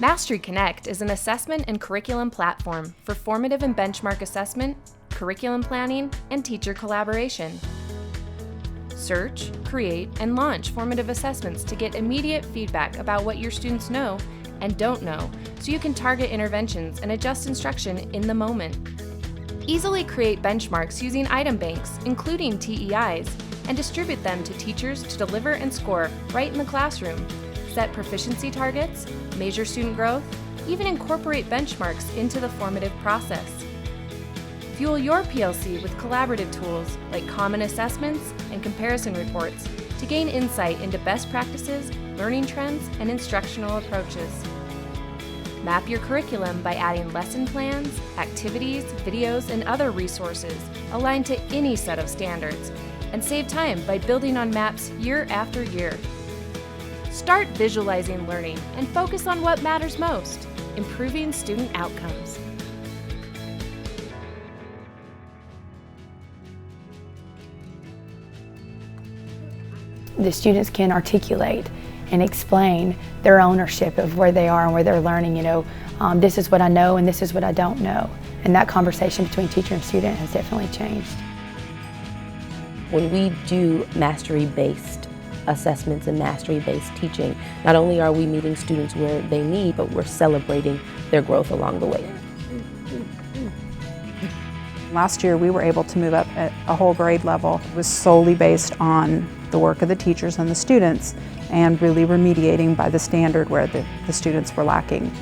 MasteryConnect is an assessment and curriculum platform for formative and benchmark assessment, curriculum planning, and teacher collaboration. Search, create, and launch formative assessments to get immediate feedback about what your students know and don't know, so you can target interventions and adjust instruction in the moment. Easily create benchmarks using item banks, including TEIs, and distribute them to teachers to deliver and score right in the classroom. Set proficiency targets, measure student growth, even incorporate benchmarks into the formative process. Fuel your PLC with collaborative tools like common assessments and comparison reports to gain insight into best practices, learning trends, and instructional approaches. Map your curriculum by adding lesson plans, activities, videos, and other resources aligned to any set of standards, and save time by building on maps year after year. Start visualizing learning and focus on what matters most, improving student outcomes. The students can articulate and explain their ownership of where they are and where they're learning. This is what I know and this is what I don't know. And that conversation between teacher and student has definitely changed. When we do mastery-based assessments and mastery-based teaching, not only are we meeting students where they need, but we're celebrating their growth along the way. Last year we were able to move up at a whole grade level. It was solely based on the work of the teachers and the students and really remediating by the standard where the students were lacking.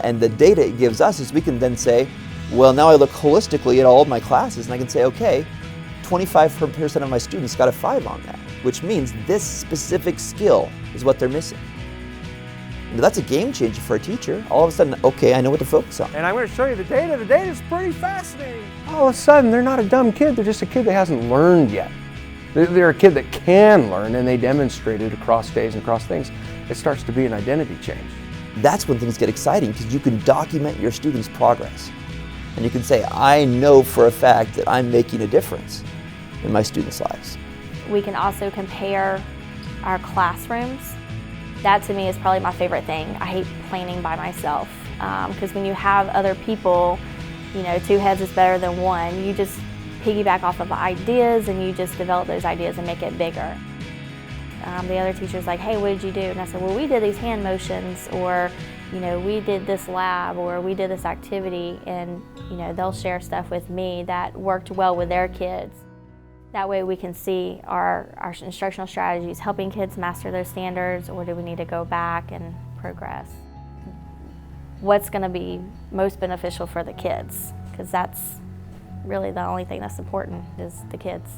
And the data it gives us is we can then say, well, now I look holistically at all of my classes and I can say, okay, 25% of my students got a 5 on that, which means this specific skill is what they're missing. Now, that's a game changer for a teacher. All of a sudden, okay, I know what to focus on. And I'm going to show you the data. The data is pretty fascinating. All of a sudden, they're not a dumb kid. They're just a kid that hasn't learned yet. They're a kid that can learn, and they demonstrate it across days and across things. It starts to be an identity change. That's when things get exciting, because you can document your students' progress. And you can say, I know for a fact that I'm making a difference in my students' lives. We can also compare our classrooms. That to me is probably my favorite thing. I hate planning by myself, because when you have other people, 2 heads is better than one. You just piggyback off of ideas and you just develop those ideas and make it bigger. The other teacher's like, hey, what did you do? And I said, well, we did these hand motions, or we did this lab, or we did this activity, and they'll share stuff with me that worked well with their kids. That way we can see our instructional strategies helping kids master those standards, or do we need to go back and progress? What's going to be most beneficial for the kids? Because that's really the only thing that's important, is the kids.